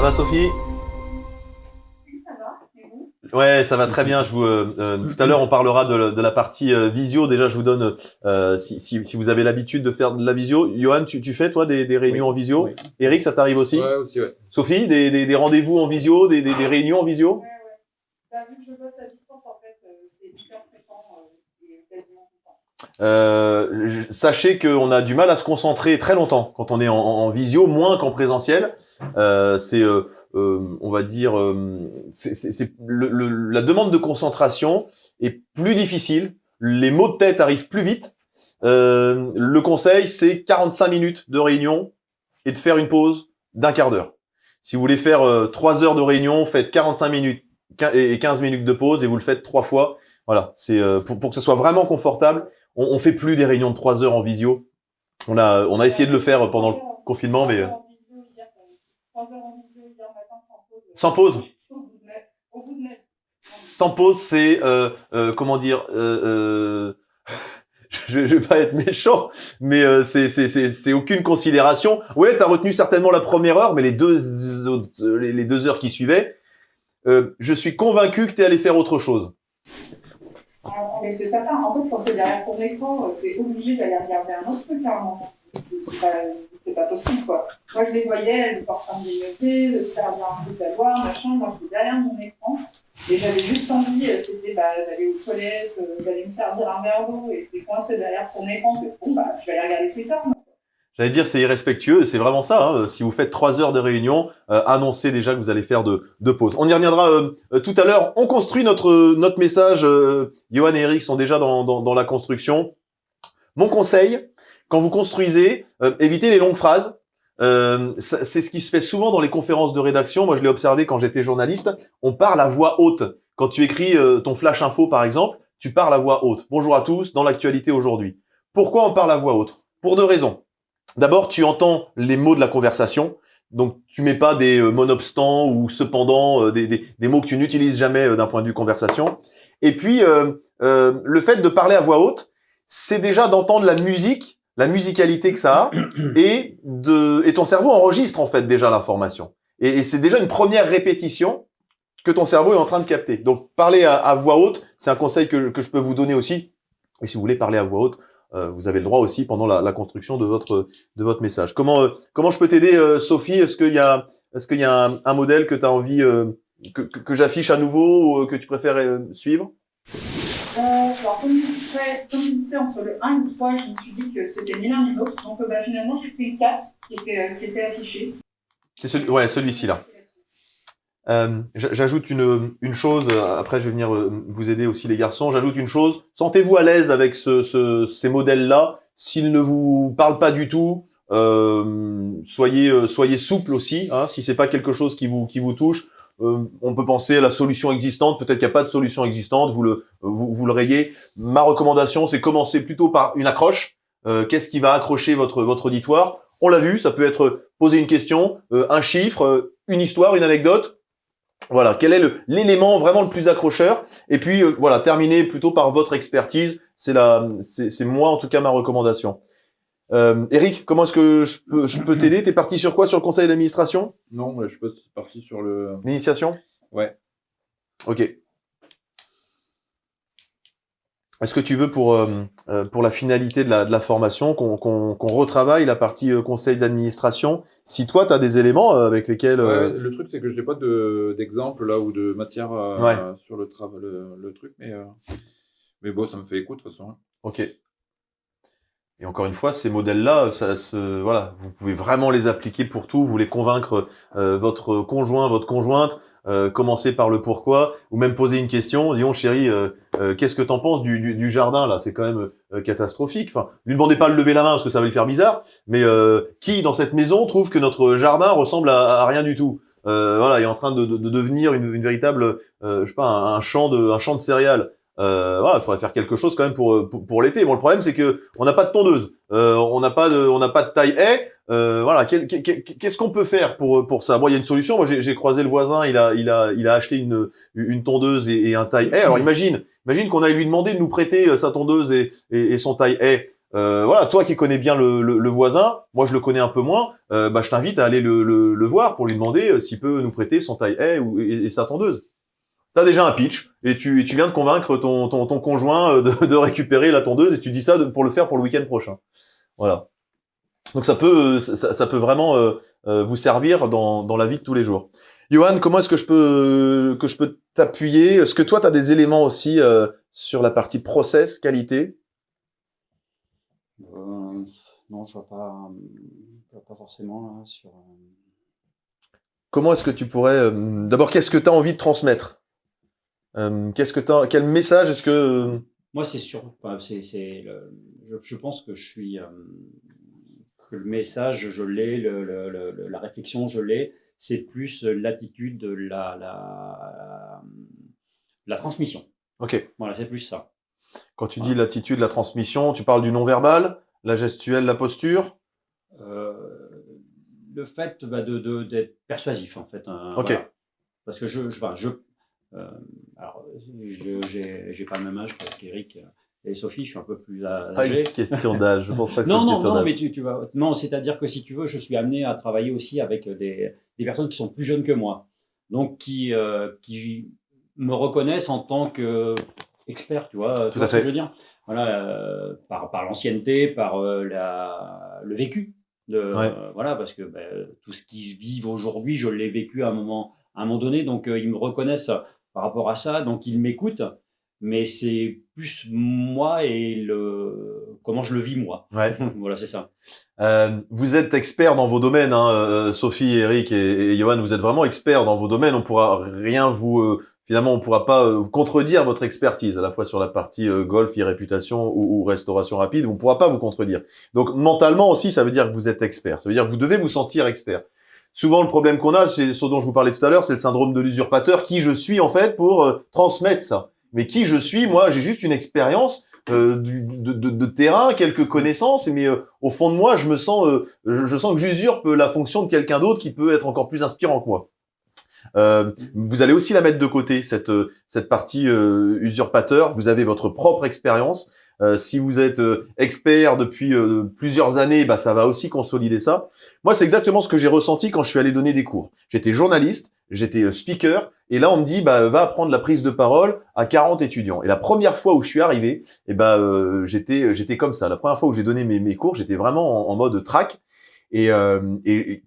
va Sophie? Oui, ça va. Et vous? Ouais, ça va très bien. Tout à l'heure, on parlera de la partie visio. Déjà, je vous donne, si vous avez l'habitude de faire de la visio. Johan, tu fais, toi, des réunions en visio? Oui. Eric, ça t'arrive aussi? Ouais, aussi, ouais. Sophie, des rendez-vous en visio, des réunions en visio? Ouais. Bah, vu que je bosse à distance, en fait, c'est hyper fréquent et quasiment tout le temps. Sachez qu'on a du mal à se concentrer très longtemps quand on est en visio, moins qu'en présentiel. On va dire, la demande de concentration est plus difficile. Les mots de tête arrivent plus vite. Le conseil, c'est 45 minutes de réunion et de faire une pause d'un quart d'heure. Si vous voulez faire 3 heures de réunion, faites 45 minutes et 15 minutes de pause et vous le faites 3 fois. Voilà, c'est pour que ce soit vraiment confortable. On fait plus des réunions de 3 heures en visio. On a essayé de le faire pendant le confinement, mais 3 heures en visio hier matin sans pause. sans pause. Au bout de 9. Sans pause, c'est comment dire je vais pas être méchant, mais c'est aucune considération. Ouais, t'as retenu certainement la première heure, mais les 2 heures qui suivaient, je suis convaincu que t'es allé faire autre chose. Mais c'est certain. En fait, quand t'es derrière ton écran, t'es obligé d'aller regarder un autre truc à un moment. C'est pas possible, quoi. Moi, je les voyais, elles étaient en train de grignoter, de se servir un truc à boire, machin. Moi, j'étais derrière mon écran. Et j'avais juste envie, c'était d'aller aux toilettes, d'aller me servir un verre d'eau, et t'es coincé derrière ton écran. Bon, je vais aller regarder Twitter. J'allais dire, c'est irrespectueux, c'est vraiment ça. Hein. Si vous faites 3 heures de réunion, annoncez déjà que vous allez faire de pause. On y reviendra tout à l'heure. On construit notre message. Johan et Eric sont déjà dans la construction. Mon conseil, quand vous construisez, évitez les longues phrases. C'est ce qui se fait souvent dans les conférences de rédaction. Moi, je l'ai observé quand j'étais journaliste. On parle à voix haute. Quand tu écris ton flash info, par exemple, tu parles à voix haute. Bonjour à tous, dans l'actualité aujourd'hui. Pourquoi on parle à voix haute? Pour 2 raisons. D'abord, tu entends les mots de la conversation. Donc, tu mets pas des monobstants ou cependant, des mots que tu n'utilises jamais d'un point de vue conversation. Et puis, le fait de parler à voix haute, c'est déjà d'entendre la musique, la musicalité que ça a, et ton cerveau enregistre en fait déjà l'information. Et c'est déjà une première répétition que ton cerveau est en train de capter. Donc, parler à voix haute, c'est un conseil que je peux vous donner aussi. Et si vous voulez parler à voix haute, vous avez le droit aussi pendant la construction de votre message. Comment je peux t'aider, Sophie? Est-ce qu'il y a un modèle que tu as envie que j'affiche à nouveau ou que tu préfères suivre? Alors, comme j'hésitais entre le 1 et le 3, je me suis dit que c'était ni l'un ni l'autre. Donc, finalement, j'ai pris le 4 qui était affiché. C'est celui-ci là. J'ajoute une chose, après je vais venir vous aider aussi les garçons, j'ajoute une chose, sentez-vous à l'aise avec ces modèles-là, s'ils ne vous parlent pas du tout, soyez souple aussi, hein, si c'est pas quelque chose qui vous touche, on peut penser à la solution existante, peut-être qu'il n'y a pas de solution existante, vous le rayez. Ma recommandation, c'est commencer plutôt par une accroche, qu'est-ce qui va accrocher votre auditoire? On l'a vu, ça peut être poser une question, un chiffre, une histoire, une anecdote. Voilà, quel est l'élément vraiment le plus accrocheur? Et puis voilà, terminer plutôt par votre expertise. C'est moi en tout cas ma recommandation. Eric, comment est-ce que je peux t'aider? T'es parti sur quoi? Sur le conseil d'administration? Non, je suis parti sur le... L'initiation? Ouais. Ok. Est-ce que tu veux pour la finalité de la formation qu'on retravaille la partie conseil d'administration? Si toi, tu as des éléments avec lesquels... Ouais, le truc, c'est que je n'ai pas d'exemple là ou de matière sur le truc, mais bon, ça me fait écho de toute façon. Ok. Et encore une fois, ces modèles-là, voilà, vous pouvez vraiment les appliquer pour tout. Vous voulez convaincre votre conjoint, votre conjointe, commencer par le pourquoi, ou même poser une question. Disons, chérie, qu'est-ce que t'en penses du jardin là? C'est quand même catastrophique. Enfin, lui demandez pas de lever la main parce que ça va lui faire bizarre. Mais qui dans cette maison trouve que notre jardin ressemble à rien du tout? Voilà, il est en train de devenir une véritable, je sais pas, un champ de céréales. Voilà, il faudrait faire quelque chose quand même pour l'été. Bon, le problème c'est que on n'a pas de tondeuse, on n'a pas de taille haie. Voilà, qu'est-ce qu'on peut faire pour ça? Bon, il y a une solution. Moi, j'ai croisé le voisin, il a acheté une tondeuse et un taille haie. Alors imagine qu'on aille lui demander de nous prêter sa tondeuse et son taille haie. voilà, toi qui connais bien le voisin, moi je le connais un peu moins, je t'invite à aller le voir pour lui demander s'il peut nous prêter son taille A et sa tondeuse. T'as déjà un pitch et tu viens de convaincre ton conjoint de récupérer la tondeuse et tu dis ça pour le faire pour le week-end prochain. Voilà. Donc ça peut vraiment vous servir dans la vie de tous les jours. Johan, comment est-ce que je peux t'appuyer? Est-ce que toi tu as des éléments aussi sur la partie process, qualité? Non, je vois pas forcément là, sur. Comment est-ce que tu pourrais d'abord, qu'est-ce que tu as envie de transmettre? Quel message est-ce que Moi, c'est sûr. Enfin, je pense que que le message, je l'ai, la réflexion, je l'ai. C'est plus l'attitude, la transmission. Ok. Voilà, c'est plus ça. Quand tu dis l'attitude, la transmission, tu parles du non-verbal, la gestuelle, la posture? Le fait d'être persuasif, en fait. Ok. Voilà. Parce que alors, j'ai pas le même âge qu'Eric et Sophie, je suis un peu plus âgé. Pas une question d'âge, je pense pas que c'est une question non, d'âge. mais tu vas. Non, c'est-à-dire que si tu veux, je suis amené à travailler aussi avec des personnes qui sont plus jeunes que moi, donc qui me reconnaissent en tant qu'expert, tu vois. Tout à ce que fait. je veux dire. Voilà, par l'ancienneté, par le vécu. Voilà, parce que tout ce qu'ils vivent aujourd'hui, je l'ai vécu à un moment donné, donc ils me reconnaissent par rapport à ça, donc ils m'écoutent, mais c'est plus moi et comment je le vis moi. Ouais. Voilà, c'est ça. Vous êtes experts dans vos domaines, hein, Sophie, Eric et Johan, vous êtes vraiment experts dans vos domaines. On pourra rien finalement, on pourra pas vous contredire votre expertise, à la fois sur la partie golf, e-réputation ou restauration rapide. On pourra pas vous contredire. Donc mentalement aussi, ça veut dire que vous êtes expert. Ça veut dire que vous devez vous sentir expert. Souvent, le problème qu'on a, c'est ce dont je vous parlais tout à l'heure, c'est le syndrome de l'usurpateur. Qui je suis, en fait, pour transmettre ça? Mais qui je suis? Moi, j'ai juste une expérience de terrain, quelques connaissances, mais au fond de moi, je sens que j'usurpe la fonction de quelqu'un d'autre qui peut être encore plus inspirant que moi. Vous allez aussi la mettre de côté, cette partie usurpateur. Vous avez votre propre expérience. Si vous êtes expert depuis plusieurs années, ça va aussi consolider ça. Moi, c'est exactement ce que j'ai ressenti quand je suis allé donner des cours. J'étais journaliste, j'étais speaker, et là, on me dit, va apprendre la prise de parole à 40 étudiants. Et la première fois où je suis arrivé, j'étais comme ça. La première fois où j'ai donné mes cours, j'étais vraiment en mode track. Et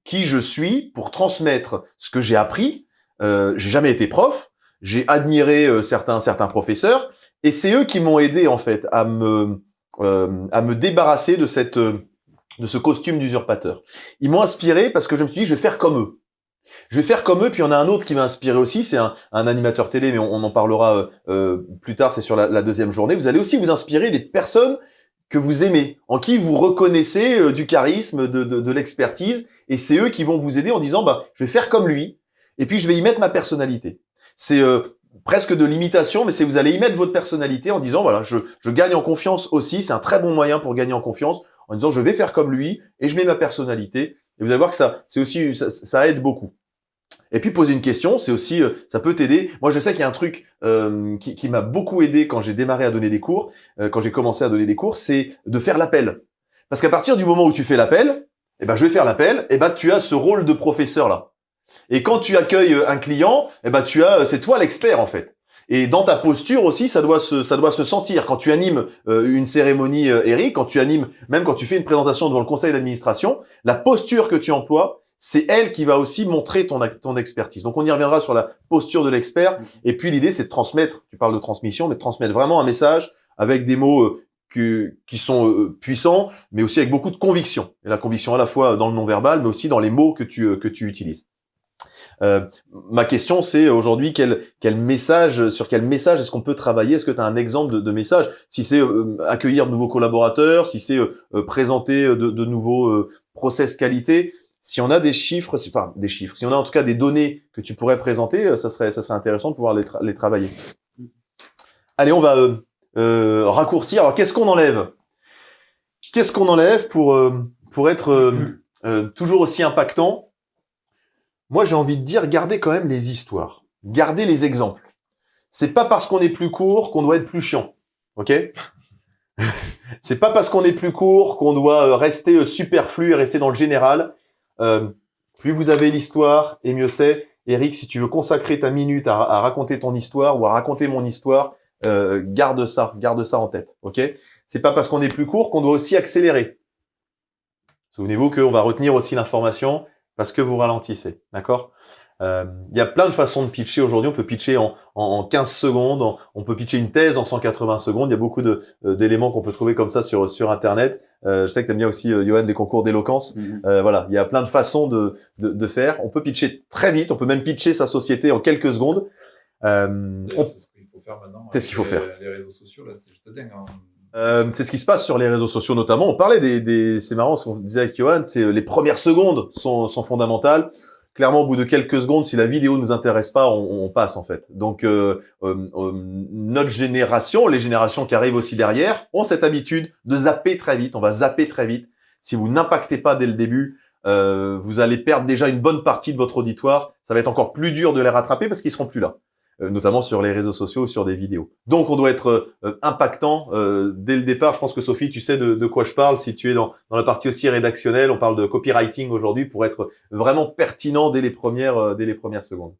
qui je suis pour transmettre ce que j'ai appris. J'ai jamais été prof, j'ai admiré certains professeurs, et c'est eux qui m'ont aidé en fait à me débarrasser de ce costume d'usurpateur. Ils m'ont inspiré parce que je me suis dit je vais faire comme eux. Je vais faire comme eux. Puis il y en a un autre qui m'a inspiré aussi, c'est un animateur télé, mais on en parlera plus tard, c'est sur la deuxième journée. Vous allez aussi vous inspirer des personnes que vous aimez, en qui vous reconnaissez du charisme, de l'expertise, et c'est eux qui vont vous aider en disant je vais faire comme lui, et puis je vais y mettre ma personnalité. C'est presque de l'imitation, mais c'est vous allez y mettre votre personnalité en disant voilà, je gagne en confiance aussi. C'est un très bon moyen pour gagner en confiance en disant je vais faire comme lui et je mets ma personnalité. Et vous allez voir que ça aide beaucoup. Et puis poser une question, c'est aussi ça peut t'aider. Moi, je sais qu'il y a un truc qui m'a beaucoup aidé quand j'ai démarré à donner des cours, quand j'ai commencé à donner des cours, c'est de faire l'appel. Parce qu'à partir du moment où tu fais l'appel, je vais faire l'appel, tu as ce rôle de professeur là. Et quand tu accueilles un client, c'est toi l'expert en fait. Et dans ta posture aussi, ça doit se sentir. Quand tu animes une cérémonie, Eric, même quand tu fais une présentation devant le conseil d'administration, la posture que tu emploies, c'est elle qui va aussi montrer ton expertise. Donc on y reviendra sur la posture de l'expert. Et puis l'idée, c'est de transmettre. Tu parles de transmission, mais de transmettre vraiment un message avec des mots qui sont puissants, mais aussi avec beaucoup de conviction. Et la conviction à la fois dans le non-verbal, mais aussi dans les mots que tu utilises. Ma question, c'est aujourd'hui sur quel message est-ce qu'on peut travailler? Est-ce que tu as un exemple de message? Si c'est accueillir de nouveaux collaborateurs, si c'est présenter de nouveaux process qualité, si on a des chiffres, si on a en tout cas des données que tu pourrais présenter, ça serait intéressant de pouvoir les travailler. Allez, on va raccourcir. Alors, qu'est-ce qu'on enlève? Qu'est-ce qu'on enlève pour être toujours aussi impactant? Moi, j'ai envie de dire, gardez quand même les histoires. Gardez les exemples. C'est pas parce qu'on est plus court qu'on doit être plus chiant. Ok? C'est pas parce qu'on est plus court qu'on doit rester superflu et rester dans le général. Plus vous avez l'histoire, et mieux c'est. Eric, si tu veux consacrer ta minute à raconter ton histoire ou à raconter mon histoire, garde ça en tête, ok? C'est pas parce qu'on est plus court qu'on doit aussi accélérer. Souvenez-vous qu'on va retenir aussi l'information parce que vous ralentissez, d'accord? Il y a plein de façons de pitcher aujourd'hui. On peut pitcher en 15 secondes, on peut pitcher une thèse en 180 secondes. Il y a beaucoup d'éléments qu'on peut trouver comme ça sur Internet. Je sais que tu aimes bien aussi, Johan, les concours d'éloquence. Voilà, il y a plein de façons de faire. On peut pitcher très vite, on peut même pitcher sa société en quelques secondes. C'est ce qu'il faut faire maintenant. C'est ce qu'il faut faire. Les réseaux sociaux, là, c'est juste dingue. Hein. C'est ce qui se passe sur les réseaux sociaux notamment. On parlait c'est marrant ce qu'on disait avec Johan, c'est les premières secondes sont fondamentales. Clairement, au bout de quelques secondes, si la vidéo ne nous intéresse pas, on passe en fait. Donc, notre génération, les générations qui arrivent aussi derrière, ont cette habitude de zapper très vite. On va zapper très vite. Si vous n'impactez pas dès le début, vous allez perdre déjà une bonne partie de votre auditoire. Ça va être encore plus dur de les rattraper parce qu'ils seront plus là. Notamment sur les réseaux sociaux ou sur des vidéos. Donc, on doit être impactant dès le départ. Je pense que Sophie, tu sais de quoi je parle. Si tu es dans la partie aussi rédactionnelle, on parle de copywriting aujourd'hui pour être vraiment pertinent dès les premières secondes.